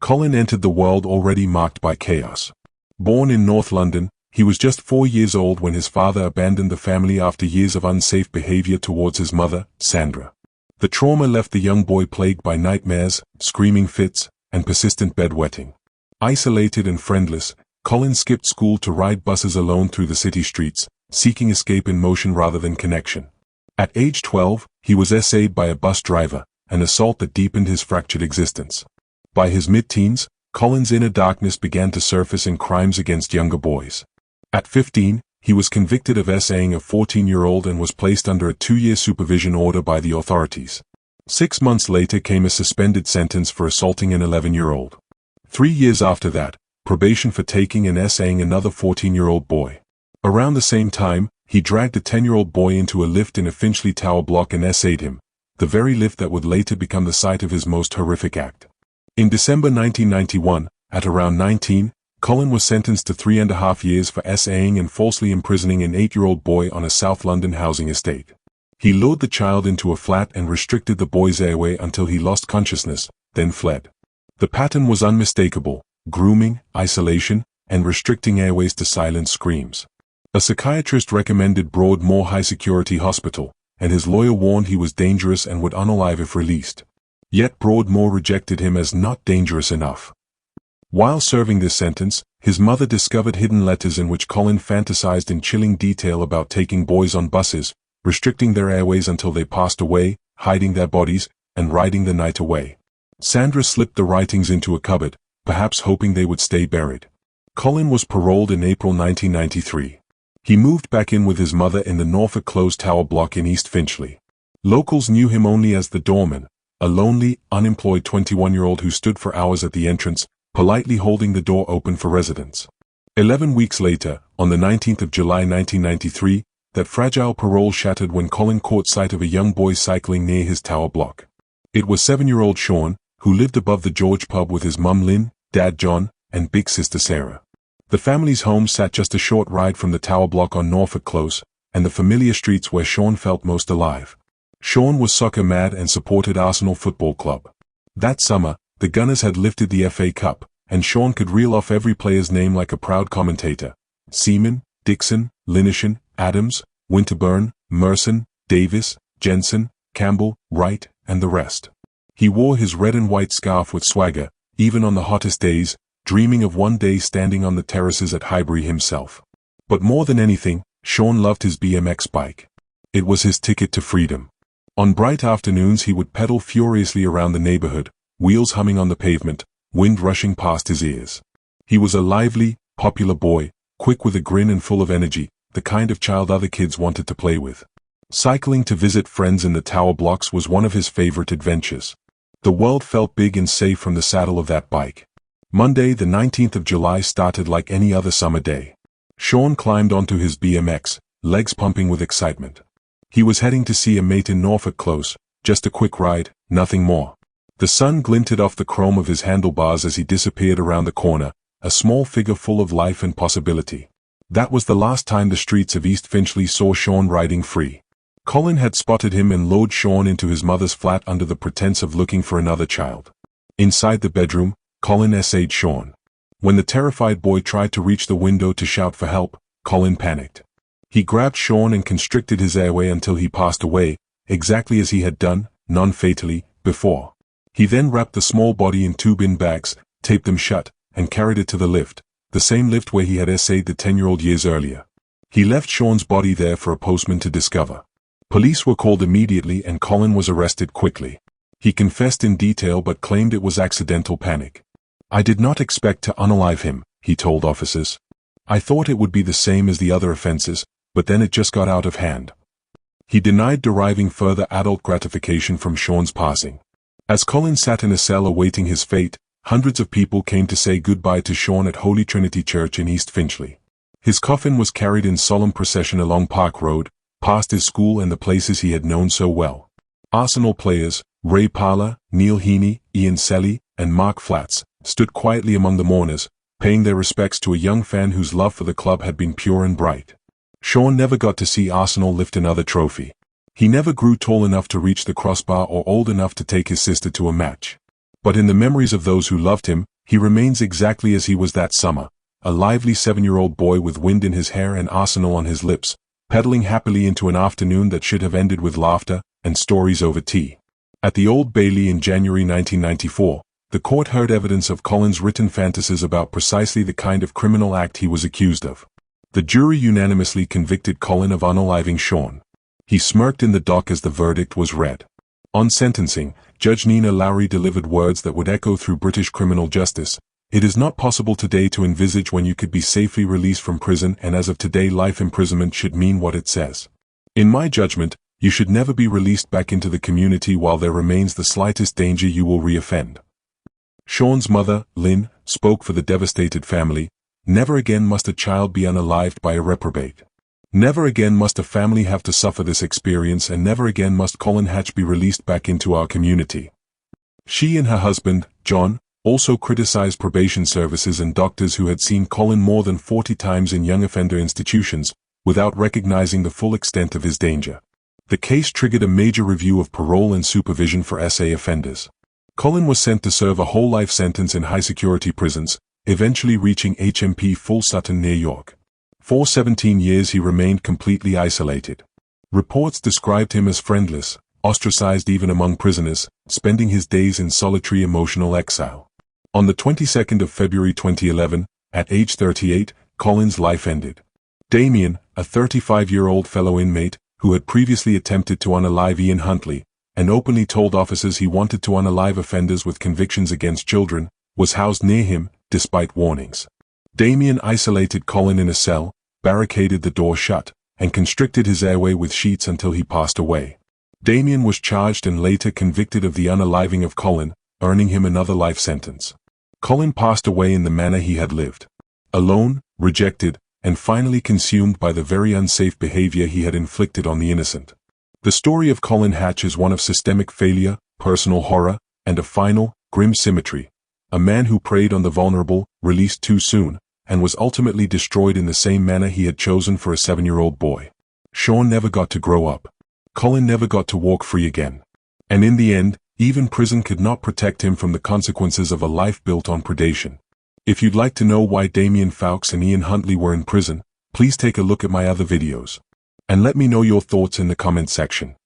Colin entered the world already marked by chaos. Born in North London, he was just 4 years old when his father abandoned the family after years of unsafe behavior towards his mother, Sandra. The trauma left the young boy plagued by nightmares, screaming fits, and persistent bedwetting. Isolated and friendless, Colin skipped school to ride buses alone through the city streets, seeking escape in motion rather than connection. At age 12, he was essayed by a bus driver, an assault that deepened his fractured existence. By his mid-teens, Colin's inner darkness began to surface in crimes against younger boys. At 15, he was convicted of essaying a 14-year-old and was placed under a 2-year supervision order by the authorities. 6 months later came a suspended sentence for assaulting an 11-year-old. 3 years after that, probation for taking and essaying another 14-year-old boy. Around the same time, he dragged a 10-year-old boy into a lift in a Finchley Tower block and essayed him, the very lift that would later become the site of his most horrific act. In December 1991, at around 19, Colin was sentenced to 3.5 years for essaying and falsely imprisoning an 8-year-old boy on a South London housing estate. He lured the child into a flat and restricted the boy's airway until he lost consciousness, then fled. The pattern was unmistakable: grooming, isolation, and restricting airways to silence screams. A psychiatrist recommended Broadmoor High Security Hospital, and his lawyer warned he was dangerous and would unalive if released. Yet Broadmoor rejected him as not dangerous enough. While serving this sentence, his mother discovered hidden letters in which Colin fantasized in chilling detail about taking boys on buses, restricting their airways until they passed away, hiding their bodies, and riding the night away. Sandra slipped the writings into a cupboard, perhaps hoping they would stay buried. Colin was paroled in April 1993. He moved back in with his mother in the Norfolk Close Tower block in East Finchley. Locals knew him only as the doorman, a lonely, unemployed 21-year-old who stood for hours at the entrance, politely holding the door open for residents. 11 weeks later, on the 19th of July 1993, that fragile parole shattered when Colin caught sight of a young boy cycling near his tower block. It was 7-year-old Sean, who lived above the George pub with his mum Lynn, dad John, and big sister Sarah. The family's home sat just a short ride from the tower block on Norfolk Close, and the familiar streets where Sean felt most alive. Sean was soccer mad and supported Arsenal Football Club. That summer, the Gunners had lifted the FA Cup, and Sean could reel off every player's name like a proud commentator: Seaman, Dixon, Linehan, Adams, Winterburn, Merson, Davis, Jensen, Campbell, Wright, and the rest. He wore his red and white scarf with swagger, even on the hottest days, dreaming of one day standing on the terraces at Highbury himself. But more than anything, Sean loved his BMX bike. It was his ticket to freedom. On bright afternoons he would pedal furiously around the neighborhood, wheels humming on the pavement, wind rushing past his ears. He was a lively, popular boy, quick with a grin and full of energy, the kind of child other kids wanted to play with. Cycling to visit friends in the tower blocks was one of his favorite adventures. The world felt big and safe from the saddle of that bike. Monday, the 19th of July started like any other summer day. Sean climbed onto his BMX, legs pumping with excitement. He was heading to see a mate in Norfolk Close, just a quick ride, nothing more. The sun glinted off the chrome of his handlebars as he disappeared around the corner, a small figure full of life and possibility. That was the last time the streets of East Finchley saw Sean riding free. Colin had spotted him and lured Sean into his mother's flat under the pretense of looking for another child. Inside the bedroom, Colin essayed Sean. When the terrified boy tried to reach the window to shout for help, Colin panicked. He grabbed Sean and constricted his airway until he passed away, exactly as he had done, non-fatally, before. He then wrapped the small body in 2 bin bags, taped them shut, and carried it to the lift, the same lift where he had essayed the 10-year-old years earlier. He left Sean's body there for a postman to discover. Police were called immediately and Colin was arrested quickly. He confessed in detail but claimed it was accidental panic. "I did not expect to unalive him," he told officers. "I thought it would be the same as the other offenses, but then it just got out of hand." He denied deriving further adult gratification from Sean's passing. As Colin sat in a cell awaiting his fate, hundreds of people came to say goodbye to Sean at Holy Trinity Church in East Finchley. His coffin was carried in solemn procession along Park Road, past his school and the places he had known so well. Arsenal players, Ray Parlour, Neil Heaney, Ian Selly, and Mark Flatts, stood quietly among the mourners, paying their respects to a young fan whose love for the club had been pure and bright. Sean never got to see Arsenal lift another trophy. He never grew tall enough to reach the crossbar or old enough to take his sister to a match. But in the memories of those who loved him, He remains exactly as he was that summer, a lively 7-year-old boy with wind in his hair and arsenal on his lips, pedaling happily into an afternoon that should have ended with laughter and stories over tea. At the Old Bailey in January 1994, the court heard evidence of Colin's written fantasies about precisely the kind of criminal act he was accused of. The jury unanimously convicted Colin of unaliving Sean. He smirked in the dock as the verdict was read. On sentencing, Judge Nina Lowry delivered words that would echo through British criminal justice. It is not possible today to envisage when you could be safely released from prison, and as of today life imprisonment should mean what it says. In my judgment, you should never be released back into the community while there remains the slightest danger you will reoffend. Sean's mother, Lynn, spoke for the devastated family. Never again must a child be unalived by a reprobate. Never again must a family have to suffer this experience, and never again must Colin Hatch be released back into our community. She and her husband, John, also criticized probation services and doctors who had seen Colin more than 40 times in young offender institutions, without recognizing the full extent of his danger. The case triggered a major review of parole and supervision for SA offenders. Colin was sent to serve a whole life sentence in high-security prisons, eventually reaching HMP Full Sutton near York. For 17 years he remained completely isolated. Reports described him as friendless, ostracized even among prisoners, spending his days in solitary emotional exile. On the 22nd of February 2011, at age 38, Colin's life ended. Damien, a 35-year-old fellow inmate, who had previously attempted to unalive Ian Huntley, and openly told officers he wanted to unalive offenders with convictions against children, was housed near him, despite warnings. Damien isolated Colin in a cell, barricaded the door shut, and constricted his airway with sheets until he passed away. Damien was charged and later convicted of the unaliving of Colin, earning him another life sentence. Colin passed away in the manner he had lived. Alone, rejected, and finally consumed by the very unsafe behavior he had inflicted on the innocent. The story of Colin Hatch is one of systemic failure, personal horror, and a final, grim symmetry. A man who preyed on the vulnerable, released too soon, and was ultimately destroyed in the same manner he had chosen for a 7-year-old boy. Sean never got to grow up. Colin never got to walk free again. And in the end, even prison could not protect him from the consequences of a life built on predation. If you'd like to know why Damien Fowkes and Ian Huntley were in prison, please take a look at my other videos. And let me know your thoughts in the comment section.